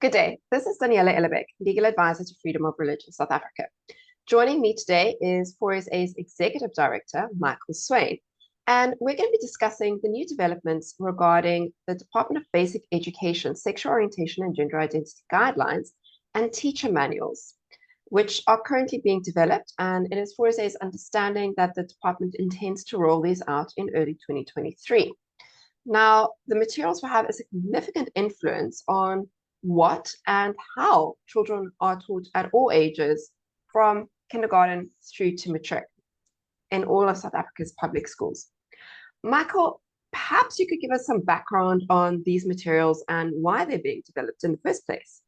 Good day. This is Daniela Ellebeck, Legal Advisor to Freedom of Religion South Africa. Joining me today is 4SA's Executive Director, Michael Swain, and we're going to be discussing the new developments regarding the Department of Basic Education Sexual Orientation and Gender Identity Guidelines and teacher manuals, which are currently being developed, and it is 4SA's understanding that the department intends to roll these out in early 2023. Now, the materials will have a significant influence on what and how children are taught at all ages, from kindergarten through to matric, in all of South Africa's public schools. Michael, perhaps you could give us some background on these materials and why they're being developed in the first place.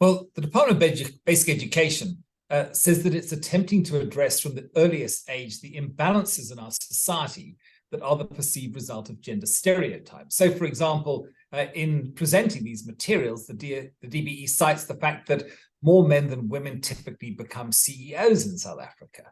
Well, the Department of Basic Education says that it's attempting to address from the earliest age the imbalances in our society that are the perceived result of gender stereotypes. So, for example, in presenting these materials, the DBE cites the fact that more men than women typically become CEOs in South Africa.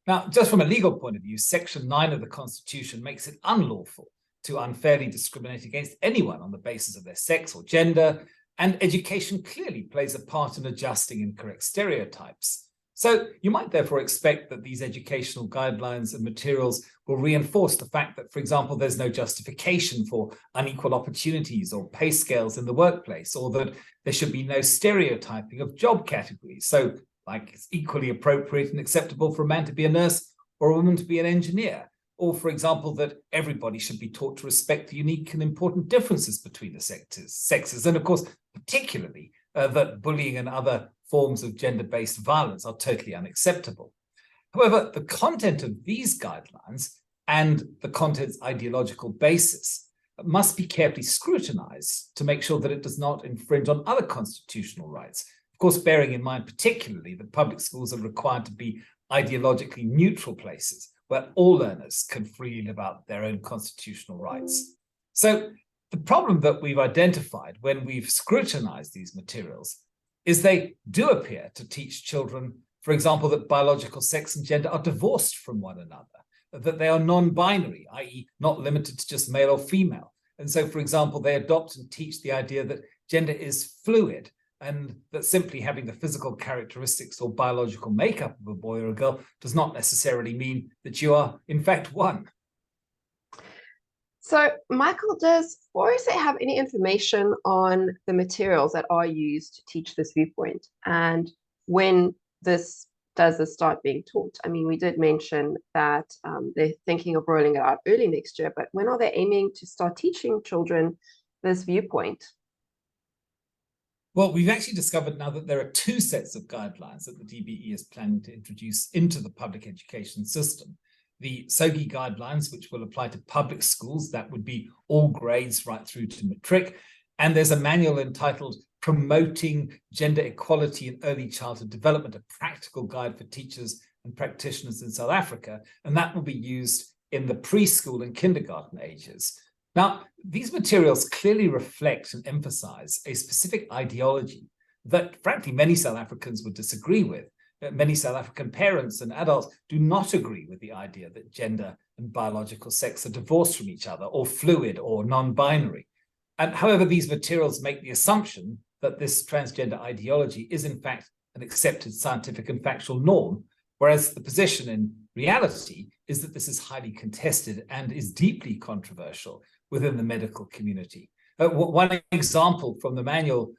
Now, just from a legal point of view, Section 9 of the Constitution makes it unlawful to unfairly discriminate against anyone on the basis of their sex or gender, and education clearly plays a part in adjusting incorrect stereotypes. So you might therefore expect that these educational guidelines and materials will reinforce the fact that, for example, there's no justification for unequal opportunities or pay scales in the workplace, or that there should be no stereotyping of job categories. So, like, it's equally appropriate and acceptable for a man to be a nurse or a woman to be an engineer. Or, for example, that everybody should be taught to respect the unique and important differences between the sexes. And, of course, particularly that bullying and other forms of gender-based violence are totally unacceptable. However, the content of these guidelines and the content's ideological basis must be carefully scrutinized to make sure that it does not infringe on other constitutional rights. Of course, bearing in mind particularly that public schools are required to be ideologically neutral places where all learners can freely live out their own constitutional rights. So the problem that we've identified when we've scrutinized these materials is they do appear to teach children, for example, that biological sex and gender are divorced from one another, that they are non-binary, i.e. not limited to just male or female. And so, for example, they adopt and teach the idea that gender is fluid, and that simply having the physical characteristics or biological makeup of a boy or a girl does not necessarily mean that you are, in fact, one. So, Michael, does 4SA have any information on the materials that are used to teach this viewpoint, and when does this start being taught? I mean, we did mention that they're thinking of rolling it out early next year, but when are they aiming to start teaching children this viewpoint? Well, we've actually discovered now that there are two sets of guidelines that the DBE is planning to introduce into the public education system. The SOGI guidelines, which will apply to public schools, that would be all grades right through to matric. And there's a manual entitled Promoting Gender Equality in Early Childhood Development, a practical guide for teachers and practitioners in South Africa. And that will be used in the preschool and kindergarten ages. Now, these materials clearly reflect and emphasize a specific ideology that, frankly, many South Africans would disagree with. Many South African parents and adults do not agree with the idea that gender and biological sex are divorced from each other, or fluid, or non-binary. And however, these materials make the assumption that this transgender ideology is in fact an accepted scientific and factual norm, whereas the position in reality is that this is highly contested and is deeply controversial within the medical community. One example from the manual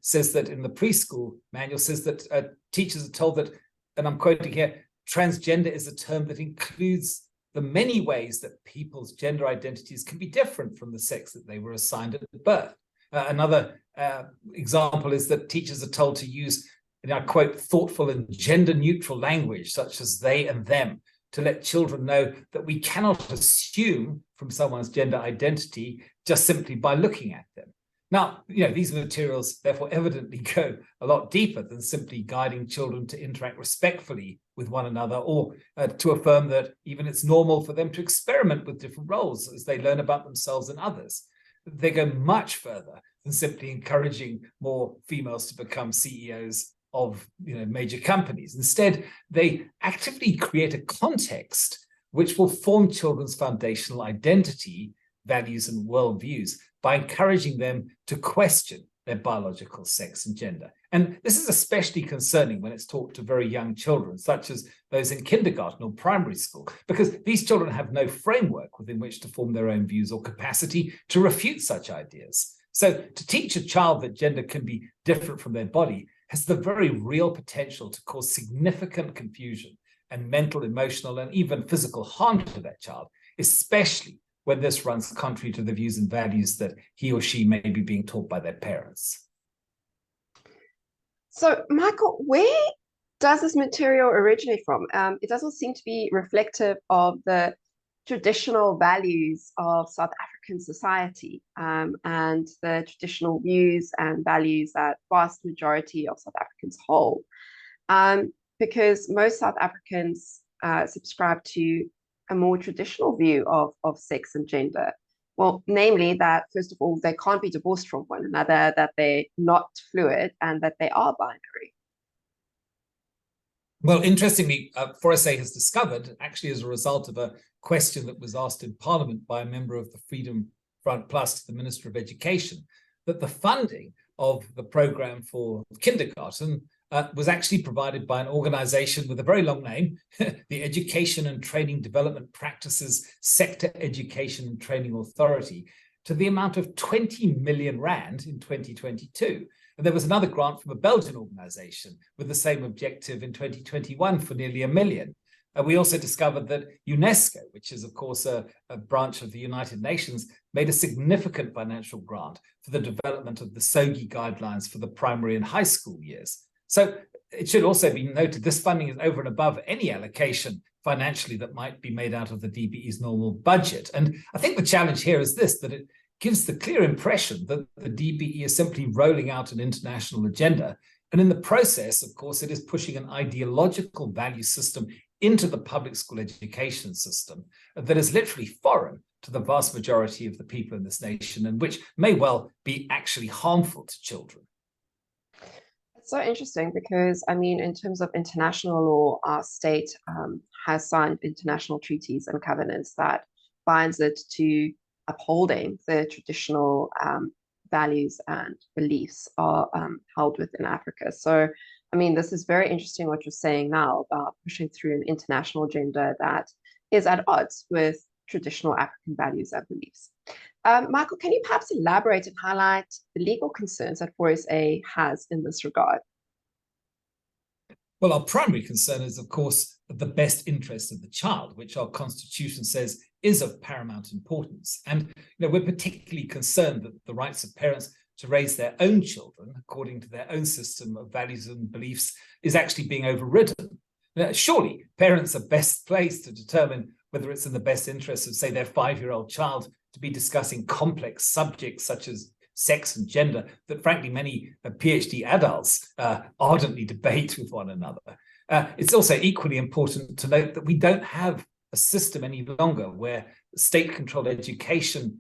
says that in the preschool manual says that teachers are told that, and I'm quoting here, transgender is a term that includes the many ways that people's gender identities can be different from the sex that they were assigned at birth. Another example is that teachers are told to use, and I quote, thoughtful and gender-neutral language such as they and them, to let children know that we cannot assume from someone's gender identity just simply by looking at them. Now, these materials therefore evidently go a lot deeper than simply guiding children to interact respectfully with one another, or to affirm that even it's normal for them to experiment with different roles as they learn about themselves and others. They go much further than simply encouraging more females to become CEOs of major companies. Instead, they actively create a context which will form children's foundational identity, values, and worldviews by encouraging them to question their biological sex and gender. And this is especially concerning when it's taught to very young children, such as those in kindergarten or primary school, because these children have no framework within which to form their own views or capacity to refute such ideas. So to teach a child that gender can be different from their body has the very real potential to cause significant confusion and mental, emotional, and even physical harm to that child, especially when this runs contrary to the views and values that he or she may be being taught by their parents. So, Michael, where does this material originate from? It doesn't seem to be reflective of the traditional values of South African society and the traditional views and values that vast majority of South Africans hold. Because most South Africans subscribe to a more traditional view of sex and gender. Well, namely that, first of all, they can't be divorced from one another, that they're not fluid, and that they are binary. Well, interestingly, 4SA has discovered, actually as a result of a question that was asked in Parliament by a member of the Freedom Front Plus to the Minister of Education, that the funding of the programme for kindergarten was actually provided by an organisation with a very long name, the Education and Training Development Practices Sector Education and Training Authority, to the amount of 20 million rand in 2022. And there was another grant from a Belgian organisation with the same objective in 2021 for nearly $1 million. And we also discovered that UNESCO, which is, of course, a branch of the United Nations, made a significant financial grant for the development of the SOGI guidelines for the primary and high school years. So it should also be noted this funding is over and above any allocation financially that might be made out of the DBE's normal budget. And I think the challenge here is this, that it gives the clear impression that the DBE is simply rolling out an international agenda. And in the process, of course, it is pushing an ideological value system into the public school education system that is literally foreign to the vast majority of the people in this nation and which may well be actually harmful to children. It's so interesting because, I mean, in terms of international law, our state has signed international treaties and covenants that binds it to upholding the traditional values and beliefs are held within Africa. So, I mean, this is very interesting what you're saying now about pushing through an international agenda that is at odds with traditional African values and beliefs. Michael, can you perhaps elaborate and highlight the legal concerns that 4SA has in this regard? Well, our primary concern is, of course, the best interest of the child, which our constitution says is of paramount importance. And we're particularly concerned that the rights of parents to raise their own children according to their own system of values and beliefs is actually being overridden. Now, surely parents are best placed to determine whether it's in the best interest of, say, their 5-year-old child to be discussing complex subjects such as sex and gender that, frankly, many PhD adults ardently debate with one another. It's also equally important to note that we don't have a system any longer where state-controlled education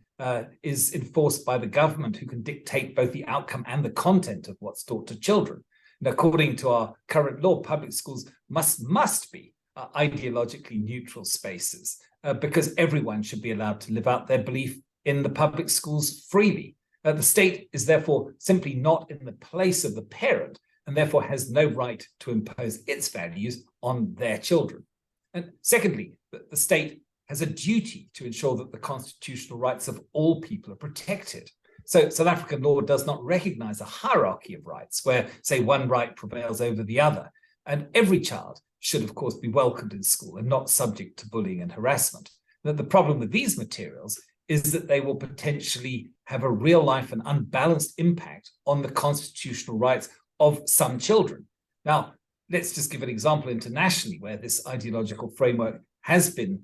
is enforced by the government, who can dictate both the outcome and the content of what's taught to children. And according to our current law, public schools must be ideologically neutral spaces because everyone should be allowed to live out their belief in the public schools freely. The state is therefore simply not in the place of the parent and therefore has no right to impose its values on their children. And secondly, the state has a duty to ensure that the constitutional rights of all people are protected. So South African law does not recognize a hierarchy of rights where, say, one right prevails over the other. And every child should, of course, be welcomed in school and not subject to bullying and harassment. The problem with these materials is that they will potentially have a real life and unbalanced impact on the constitutional rights of some children. Now, let's just give an example internationally where this ideological framework has been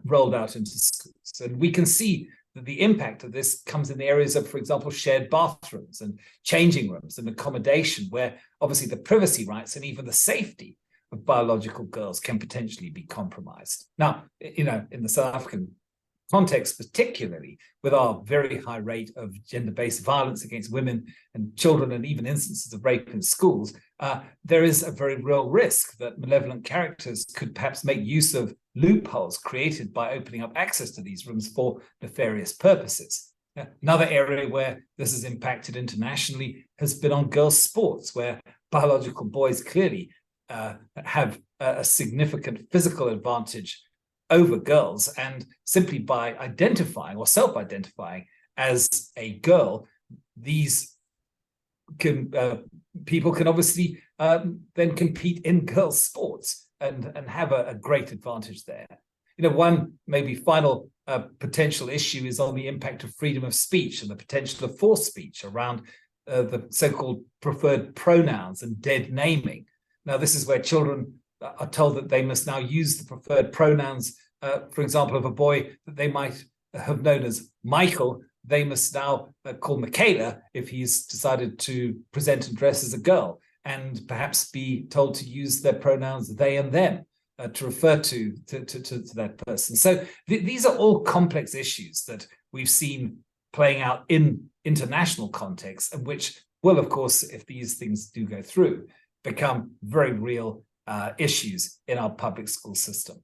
rolled out into schools. And we can see that the impact of this comes in the areas of, for example, shared bathrooms and changing rooms and accommodation, where obviously the privacy rights and even the safety of biological girls can potentially be compromised. Now, in the South African context, particularly with our very high rate of gender-based violence against women and children and even instances of rape in schools, there is a very real risk that malevolent characters could perhaps make use of loopholes created by opening up access to these rooms for nefarious purposes. Another area where this has impacted internationally has been on girls' sports, where biological boys clearly have a significant physical advantage over girls, and simply by identifying or self-identifying as a girl, these people can obviously then compete in girls' sports and have a great advantage there. One maybe final potential issue is on the impact of freedom of speech and the potential of forced speech around the so-called preferred pronouns and dead naming. Now, this is where children are told that they must now use the preferred pronouns. For example, of a boy that they might have known as Michael, they must now call Michaela if he's decided to present and dress as a girl, and perhaps be told to use their pronouns they and them to refer to that person. So these are all complex issues that we've seen playing out in international contexts, and which will, of course, if these things do go through, become very real issues in our public school system.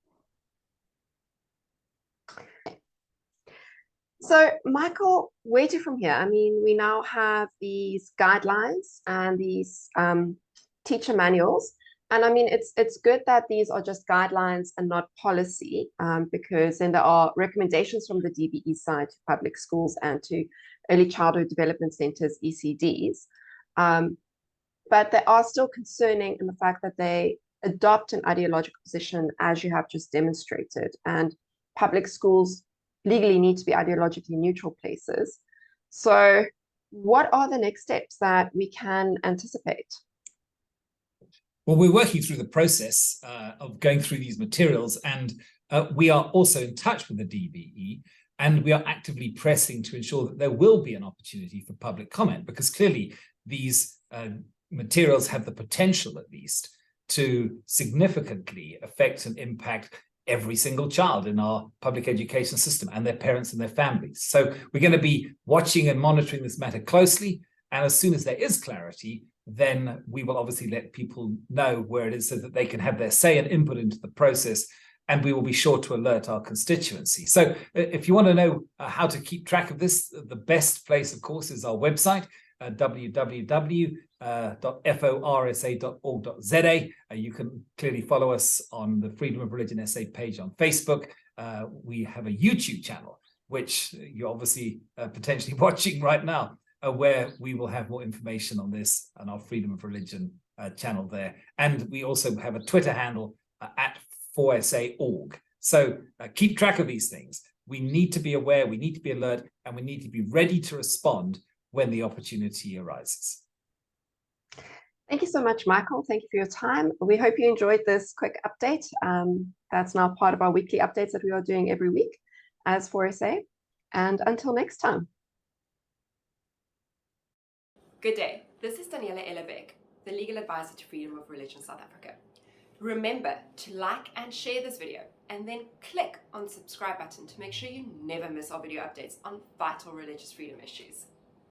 So, Michael, where to from here? I mean, we now have these guidelines and these teacher manuals. And I mean, it's good that these are just guidelines and not policy, because then there are recommendations from the DBE side to public schools and to early childhood development centers, ECDs. But they are still concerning in the fact that they adopt an ideological position, as you have just demonstrated. And public schools legally need to be ideologically neutral places. So what are the next steps that we can anticipate? Well, we're working through the process of going through these materials, and we are also in touch with the DBE, and we are actively pressing to ensure that there will be an opportunity for public comment, because clearly these materials have the potential, at least, to significantly affect and impact every single child in our public education system and their parents and their families. So we're going to be watching and monitoring this matter closely, and as soon as there is clarity, then we will obviously let people know where it is so that they can have their say and input into the process, and we will be sure to alert our constituency. So if you want to know how to keep track of this, the best place, of course, is our website, www.forsa.org.za. You can clearly follow us on the Freedom of Religion SA page on Facebook. We have a YouTube channel, which you're obviously potentially watching right now, where we will have more information on this on our Freedom of Religion channel there. And we also have a Twitter handle at forsa.org. So keep track of these things. We need to be aware, we need to be alert, and we need to be ready to respond when the opportunity arises. Thank you so much, Michael. Thank you for your time. We hope you enjoyed this quick update. That's now part of our weekly updates that we are doing every week as 4SA. And until next time. Good day. This is Daniela Ellerbeck, the legal advisor to Freedom of Religion South Africa. Remember to like and share this video, and then click on the subscribe button to make sure you never miss our video updates on vital religious freedom issues.